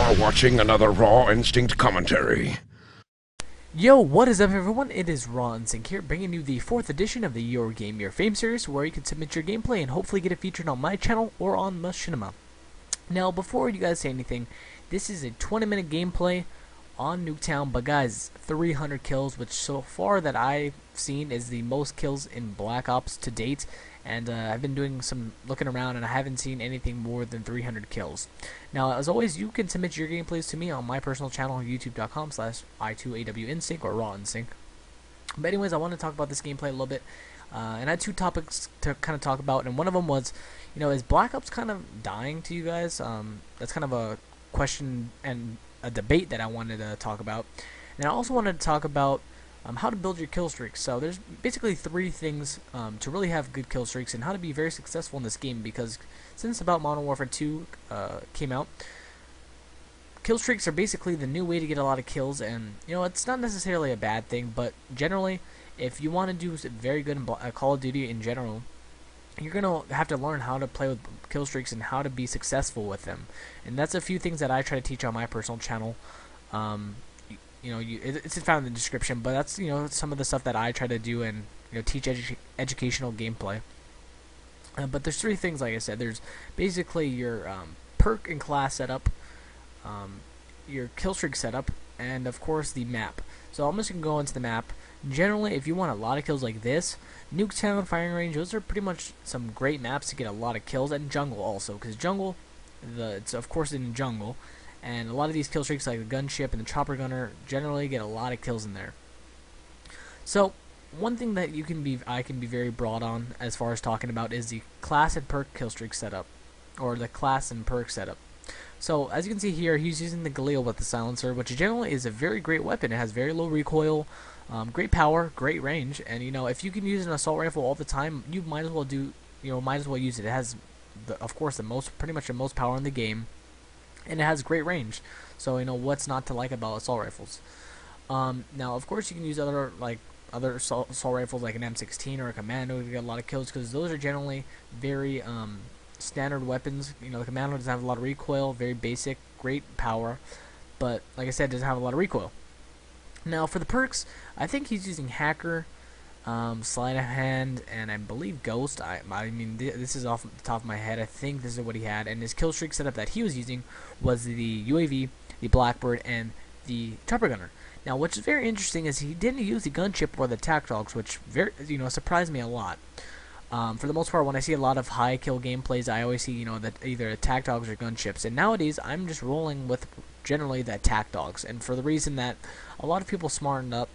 are watching another Raw Instinct commentary. Yo, what is up everyone? It is Raw Instinct here, bringing you the 4th edition of the Your Game Your Fame series, where you can submit your gameplay and hopefully get it featured on my channel or on Machinima. Now, before you guys say anything, this is a 20-minute gameplay on Nuketown, but guys, 300 kills, which so far that I've seen is the most kills in Black Ops to date. And I've been doing some looking around, and I haven't seen anything more than 300 kills. Now, as always, you can submit your gameplays to me on my personal channel, youtube.com/i2awinstinct or Raw Instinct. But anyways, I want to talk about this gameplay a little bit, and I had two topics to kind of talk about, and one of them was, is Black Ops kind of dying to you guys? That's kind of a question and a debate that I wanted to talk about. And I also wanted to talk about how to build your kill streaks. So there's basically three things to really have good kill streaks and how to be very successful in this game, because since about Modern Warfare 2 came out, kill streaks are basically the new way to get a lot of kills, and it's not necessarily a bad thing, but generally if you want to do very good in Call of Duty in general, you're going to have to learn how to play with kill streaks and how to be successful with them. And that's a few things that I try to teach on my personal channel. It's found in the description, but that's some of the stuff that I try to do and teach educational gameplay. But there's three things, like I said. There's basically your perk and class setup, your kill streak setup, and of course the map. So I'm just gonna go into the map. Generally, if you want a lot of kills like this, Nuketown, Firing Range, those are pretty much some great maps to get a lot of kills, and Jungle also, because Jungle, it's of course in Jungle. And a lot of these kill streaks, like the gunship and the chopper gunner, generally get a lot of kills in there. So one thing that I can be very broad on as far as talking about is the class and perk kill streak setup, or the class and perk setup. So as you can see here, he's using the Galil with the silencer, which generally is a very great weapon. It has very low recoil, great power, great range, and if you can use an assault rifle all the time, you might as well use it. It has, of course, pretty much the most power in the game. And it has great range, so what's not to like about assault rifles. Now, of course, you can use other assault rifles like an M16 or a Commando to get a lot of kills, because those are generally very standard weapons. The Commando doesn't have a lot of recoil, very basic, great power, but like I said, doesn't have a lot of recoil. Now, for the perks, I think he's using Hacker, Sleight of Hand, and I believe Ghost. I mean, this is off the top of my head. I think this is what he had, and his kill streak setup that he was using was the UAV, the Blackbird, and the Chopper Gunner. Now, what's very interesting is he didn't use the gunship or the tac dogs, which surprised me a lot. For the most part, when I see a lot of high kill gameplays, I always see that either attack dogs or gunships, and nowadays I'm just rolling with generally the attack dogs, and for the reason that a lot of people smartened up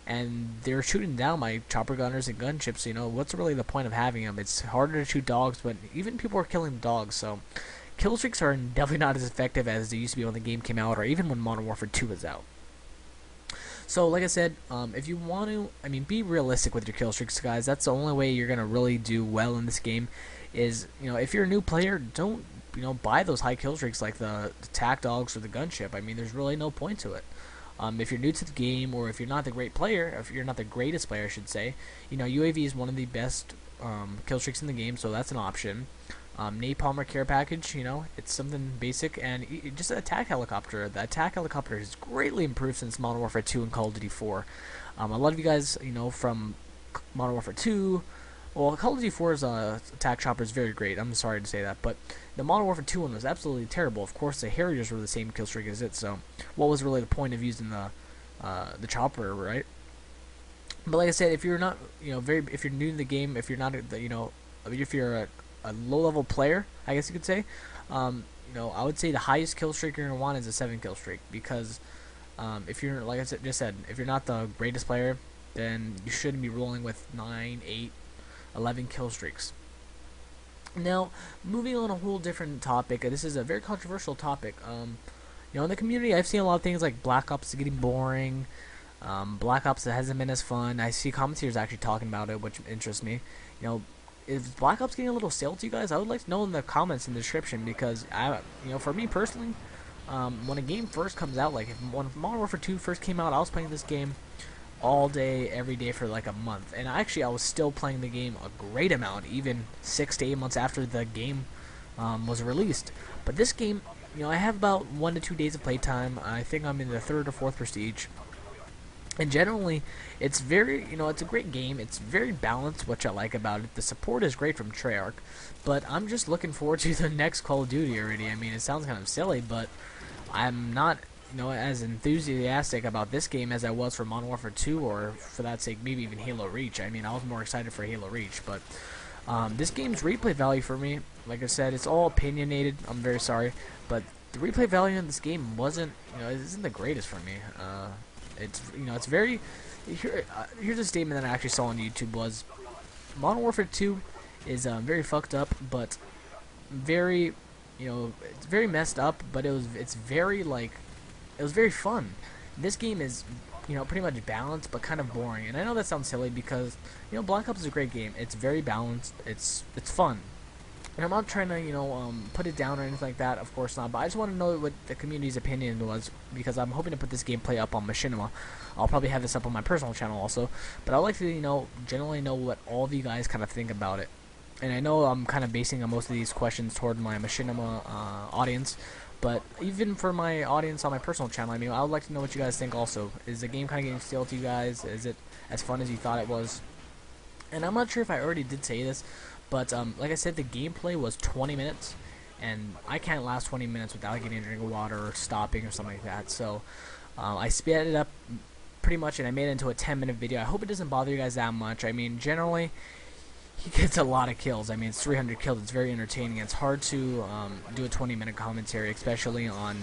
and they're shooting down my chopper gunners and gunships. What's really the point of having them? It's harder to shoot dogs, but even people are killing dogs, so kill streaks are definitely not as effective as they used to be when the game came out, or even when Modern Warfare 2 was out. So like I said, if you want to, be realistic with your kill streaks, guys. That's the only way you're gonna really do well in this game. Is if you're a new player, don't buy those high kill streaks like the tac dogs or the gunship. There's really no point to it. If you're new to the game, or if you're not the greatest player, I should say, UAV is one of the best kill streaks in the game, so that's an option. Napalm or care package, it's something basic, and just an attack helicopter. The attack helicopter has greatly improved since Modern Warfare 2 and Call of Duty 4. A lot of you guys, from Modern Warfare 2, well, Call of Duty 4's attack chopper is very great. I'm sorry to say that, but the Modern Warfare 2 one was absolutely terrible. Of course, the Harriers were the same kill streak as it, so what was really the point of using the chopper, right? But like I said, if you're not, if you're new to the game, if you're not, if you're a low-level player, I guess you could say, I would say the highest kill streak you're gonna want is a 7 kill streak, because if you're, like I just said, if you're not the greatest player, then you shouldn't be rolling with 9, 8, 11 kill streaks. Now, moving on a whole different topic. This is a very controversial topic. In the community, I've seen a lot of things like Black Ops is getting boring. Black Ops hasn't been as fun. I see commentators actually talking about it, which interests me. Is Black Ops getting a little stale to you guys? I would like to know in the comments in the description, because for me personally, when a game first comes out, like when Modern Warfare 2 first came out, I was playing this game all day, every day for like a month. And actually, I was still playing the game a great amount, even 6 to 8 months after the game was released. But this game, I have about 1 to 2 days of playtime. I think I'm in the 3rd or 4th prestige. And generally, it's very, it's a great game. It's very balanced, which I like about it. The support is great from Treyarch, but I'm just looking forward to the next Call of Duty already. I mean, it sounds kind of silly, but I'm not, as enthusiastic about this game as I was for Modern Warfare 2, or for that sake, maybe even Halo Reach. I mean, I was more excited for Halo Reach, but this game's replay value for me, like I said, it's all opinionated. I'm very sorry, but the replay value in this game wasn't, it isn't the greatest for me. It's very. Here's a statement that I actually saw on YouTube was, Modern Warfare 2 is very fucked up, but very, it's very messed up, but it was very fun. This game is, pretty much balanced, but kind of boring. And I know that sounds silly because, Black Ops is a great game. It's very balanced. It's fun. And I'm not trying to, put it down or anything like that, of course not, but I just want to know what the community's opinion was, because I'm hoping to put this gameplay up on Machinima. I'll probably have this up on my personal channel also, but I'd like to, generally know what all of you guys kind of think about it. And I know I'm kind of basing most of these questions toward my Machinima audience, but even for my audience on my personal channel, I would like to know what you guys think also. Is the game kind of getting stale to you guys? Is it as fun as you thought it was? And I'm not sure if I already did say this, but like I said, the gameplay was 20 minutes, and I can't last 20 minutes without getting a drink of water or stopping or something like that. So I sped it up pretty much, and I made it into a 10-minute video. I hope it doesn't bother you guys that much. I mean, generally, he gets a lot of kills. I mean, it's 300 kills. It's very entertaining. It's hard to do a 20-minute commentary, especially on,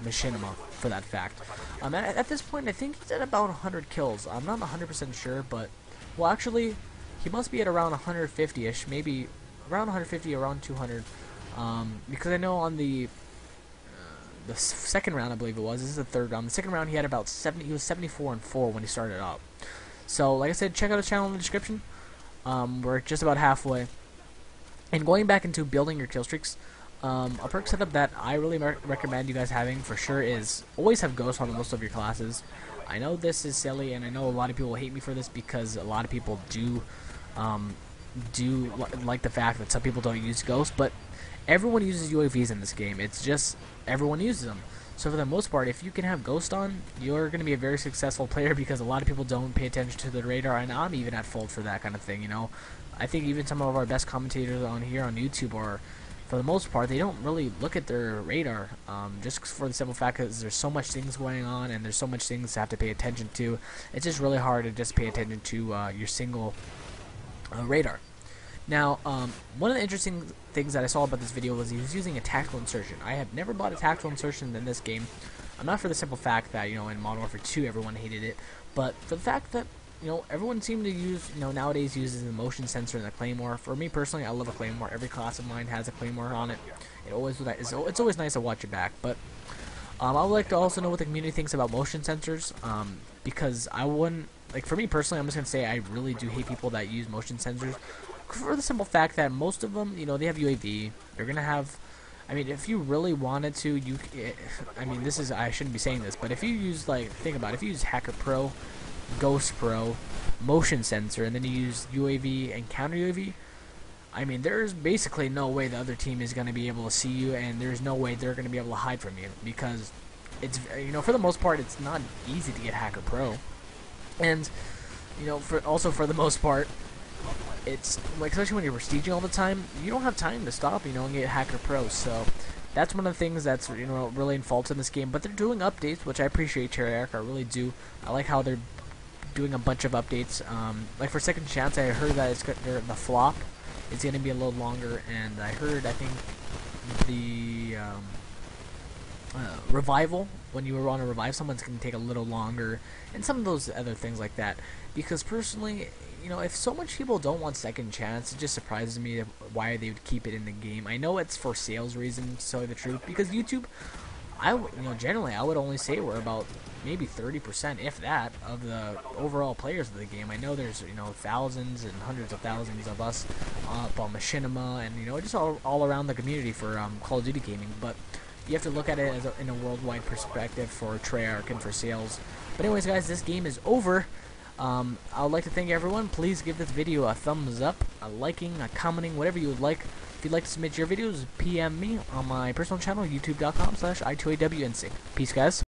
Machinima, for that fact. At this point, I think he's at about 100 kills. I'm not 100% sure, but, well, actually, he must be at around 150-ish, maybe around 150, around 200, because I know on the second round, I believe it was, this is the third round, the second round he had about 70, he was 74-4 when he started up. So, like I said, check out his channel in the description. We're just about halfway. And going back into building your kill streaks, a perk setup that I really recommend you guys having for sure is always have ghosts on most of your classes. I know this is silly, and I know a lot of people will hate me for this because a lot of people do like the fact that some people don't use ghosts, but everyone uses UAVs in this game. It's just everyone uses them. So for the most part, if you can have ghost on, you're going to be a very successful player, because a lot of people don't pay attention to the radar, and I'm even at fault for that kind of thing. I think even some of our best commentators on here on YouTube are, for the most part, they don't really look at their radar, just for the simple fact that there's so much things going on and there's so much things to have to pay attention to. It's just really hard to just pay attention to your single radar. Now, one of the interesting things that I saw about this video was he was using a tactical insertion. I have never bought a tactical insertion in this game. I'm not for the simple fact that, in Modern Warfare 2 everyone hated it, but for the fact that, everyone seemed to use, nowadays uses the motion sensor and the claymore. For me personally, I love a claymore. Every class of mine has a claymore on it. It's always nice to watch it back, but I would like to also know what the community thinks about motion sensors, because I wouldn't, like, for me personally, I'm just going to say I really do hate people that use motion sensors, for the simple fact that most of them, they have UAV. They're going to have, if you really wanted to, I shouldn't be saying this, but if you use, think about it, if you use Hacker Pro, Ghost Pro, motion sensor, and then you use UAV and counter UAV, there's basically no way the other team is going to be able to see you, and there's no way they're going to be able to hide from you, because it's, for the most part, it's not easy to get Hacker Pro. And, for the most part, it's, especially when you're prestiging all the time, you don't have time to stop, and get Hacker Pro. So that's one of the things that's, really in fault in this game. But they're doing updates, which I appreciate, Treyarch. I really do. I like how they're doing a bunch of updates. Like for Second Chance, I heard that the flop is going to be a little longer, and I think the revival, when you want to revive someone, it's going to take a little longer, and some of those other things like that. Because personally, if so much people don't want Second Chance, it just surprises me why they would keep it in the game. I know it's for sales reasons, to tell you the truth, because YouTube, generally I would only say we're about maybe 30%, if that, of the overall players of the game. I know there's, thousands and hundreds of thousands of us up on Machinima, and, just all around the community for Call of Duty gaming, but you have to look at it as in a worldwide perspective for Treyarch and for sales. But anyways, guys, this game is over. I would like to thank everyone. Please give this video a thumbs up, a liking, a commenting, whatever you would like. if you'd like to submit your videos, PM me on my personal channel, youtube.com/i2awnc. Peace, guys.